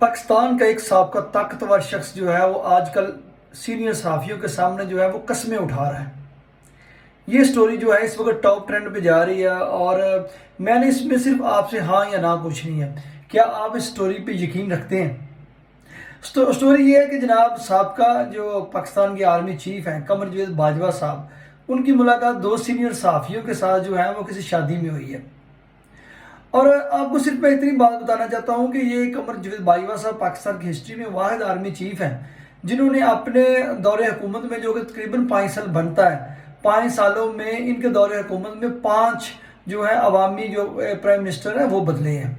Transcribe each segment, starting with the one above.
پاکستان کا ایک سابقہ طاقتور شخص جو ہے وہ آج کل سینئر صحافیوں کے سامنے جو ہے وہ قسمیں اٹھا رہا ہے۔ یہ سٹوری جو ہے اس وقت ٹاپ ٹرینڈ پہ جا رہی ہے اور میں نے اس میں صرف آپ سے ہاں یا نہ پوچھنی ہے، کیا آپ اس سٹوری پہ یقین رکھتے ہیں؟ سٹوری یہ ہے کہ جناب سابقہ جو پاکستان کے آرمی چیف ہیں قمر جاوید باجوہ صاحب، ان کی ملاقات دو سینئر صحافیوں کے ساتھ جو ہے وہ کسی شادی میں ہوئی ہے۔ اور آپ کو صرف میں اتنی بات بتانا چاہتا ہوں کہ یہ قمر جاوید باجوہ صاحب پاکستان کی ہسٹری میں واحد آرمی چیف ہیں جنہوں نے اپنے دور حکومت میں، جو کہ تقریباً 5 سال بنتا ہے، 5 سالوں میں ان کے دور حکومت میں 5 جو ہے عوامی جو پرائم منسٹر ہیں وہ بدلے ہیں۔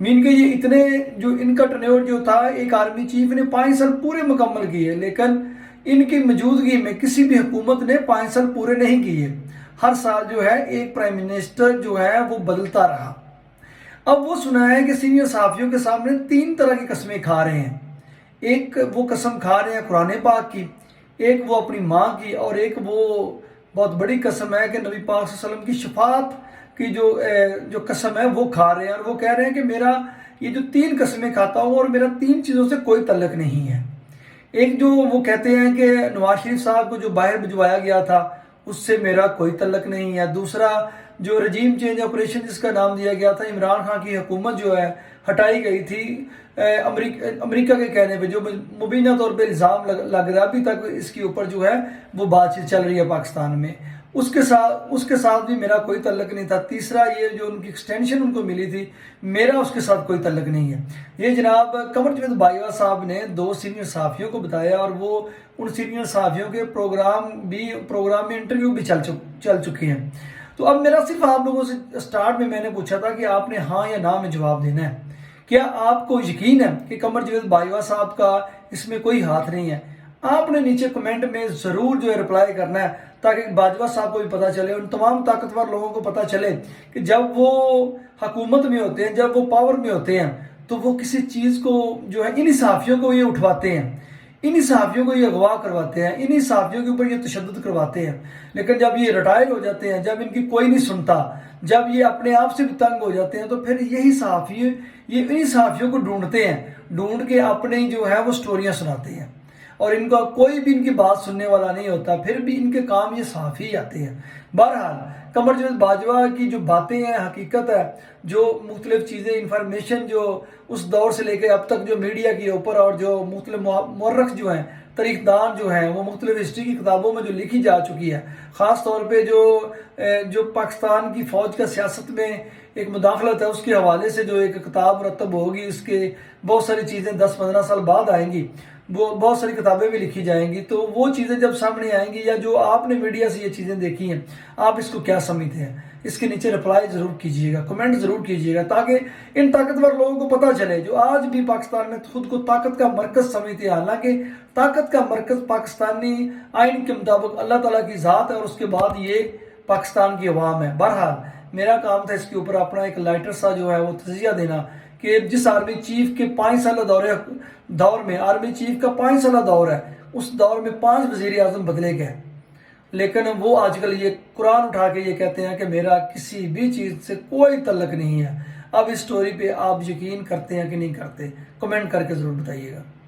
مین کہ یہ اتنے جو ان کا ٹرنیور جو تھا، ایک آرمی چیف نے 5 سال پورے مکمل کیے، لیکن ان کی موجودگی میں کسی بھی حکومت نے 5 سال پورے نہیں کیے۔ ہر سال جو ہے ایک پرائم منسٹر جو ہے وہ بدلتا رہا۔ اب وہ سنا ہے کہ سینئر صحافیوں کے سامنے 3 طرح کی قسمیں کھا رہے ہیں۔ ایک وہ قسم کھا رہے ہیں قرآن پاک کی، ایک وہ اپنی ماں کی، اور ایک وہ بہت بڑی قسم ہے کہ نبی پاک صلی اللہ علیہ وسلم کی شفاعت کی جو قسم ہے وہ کھا رہے ہیں، اور وہ کہہ رہے ہیں کہ میرا یہ جو 3 قسمیں کھاتا ہوں اور میرا 3 چیزوں سے کوئی تعلق نہیں ہے۔ ایک جو وہ کہتے ہیں کہ نواز شریف صاحب کو جو باہر بھجوایا گیا تھا اس سے میرا کوئی تعلق نہیں ہے۔ دوسرا جو رجیم چینج آپریشن جس کا نام دیا گیا تھا، عمران خان کی حکومت جو ہے ہٹائی گئی تھی امریکہ کے کہنے پہ، جو مبینہ طور پہ الزام لگ رہا ہے، ابھی تک اس کے اوپر جو ہے وہ بات چیت چل رہی ہے پاکستان میں، اس کے ساتھ بھی میرا کوئی تعلق نہیں تھا۔ تیسرا یہ جو ان کی ایکسٹینشن ان کو ملی تھی، میرا اس کے ساتھ کوئی تعلق نہیں ہے۔ یہ جناب قمر جاوید باجوہ صاحب نے 2 سینئر صحافیوں کو بتایا، اور وہ ان سینئر صحافیوں کے پروگرام میں انٹرویو بھی چل چکے ہیں۔ تو اب میرا صرف آپ لوگوں سے سٹارٹ میں نے پوچھا تھا کہ آپ نے ہاں یا نہ میں جواب دینا ہے۔ کیا آپ کو یقین ہے کہ قمر جاوید باجوہ صاحب کا اس میں کوئی ہاتھ نہیں ہے؟ آپ نے نیچے کمنٹ میں ضرور جو ہے رپلائی کرنا ہے، تاکہ باجوہ صاحب کو بھی پتہ چلے، ان تمام طاقتور لوگوں کو پتہ چلے کہ جب وہ حکومت میں ہوتے ہیں، جب وہ پاور میں ہوتے ہیں، تو وہ کسی چیز کو جو ہے انہی صحافیوں کو یہ اٹھواتے ہیں، انہی صحافیوں کو یہ اغوا کرواتے ہیں، انہی صحافیوں کے اوپر یہ تشدد کرواتے ہیں۔ لیکن جب یہ ریٹائر ہو جاتے ہیں، جب ان کی کوئی نہیں سنتا، جب یہ اپنے آپ سے بھی تنگ ہو جاتے ہیں، تو پھر یہی صحافی یہ انہی صحافیوں کو ڈھونڈ کے اپنے جو ہے وہ سٹوریاں سناتے ہیں، اور ان کا کوئی بھی ان کی بات سننے والا نہیں ہوتا، پھر بھی ان کے کام یہ صحافی ہی آتے ہیں۔ بہرحال قمر جاوید باجوہ کی جو باتیں ہیں حقیقت ہے، جو مختلف چیزیں انفارمیشن جو اس دور سے لے کے اب تک جو میڈیا کے اوپر، اور جو مختلف مورخ جو ہیں، تاریخ دان جو ہیں، وہ مختلف ہسٹری کی کتابوں میں جو لکھی جا چکی ہے، خاص طور پہ جو پاکستان کی فوج کا سیاست میں ایک مداخلت ہے، اس کے حوالے سے جو ایک کتاب مرتب ہوگی، اس کے بہت ساری چیزیں 10-15 سال بعد آئیں گی، وہ بہت ساری کتابیں بھی لکھی جائیں گی، تو وہ چیزیں جب سامنے آئیں گی، یا جو آپ نے میڈیا سے یہ چیزیں دیکھی ہیں، آپ اس کو کیا سمجھتے ہیں؟ اس کے نیچے رپلائی ضرور کیجیے گا، کمنٹ ضرور کیجیے گا، تاکہ ان طاقتور لوگوں کو پتہ چلے جو آج بھی پاکستان میں خود کو طاقت کا مرکز سمجھتے ہیں، حالانکہ طاقت کا مرکز پاکستانی آئین کے مطابق اللہ تعالیٰ کی ذات ہے، اور اس کے بعد یہ پاکستان کی عوام ہے۔ بہرحال میرا کام تھا اس کے اوپر اپنا ایک لائٹر سا جو ہے وہ تجزیہ دینا، کہ جس آرمی چیف کے 5 سالہ دور میں، آرمی چیف کا 5 سالہ دور ہے، اس دور میں 5 وزیر اعظم بدلے گئے، لیکن وہ آج کل یہ قرآن اٹھا کے یہ کہتے ہیں کہ میرا کسی بھی چیز سے کوئی تعلق نہیں ہے۔ اب اس سٹوری پہ آپ یقین کرتے ہیں کہ نہیں کرتے؟ کمنٹ کر کے ضرور بتائیے گا۔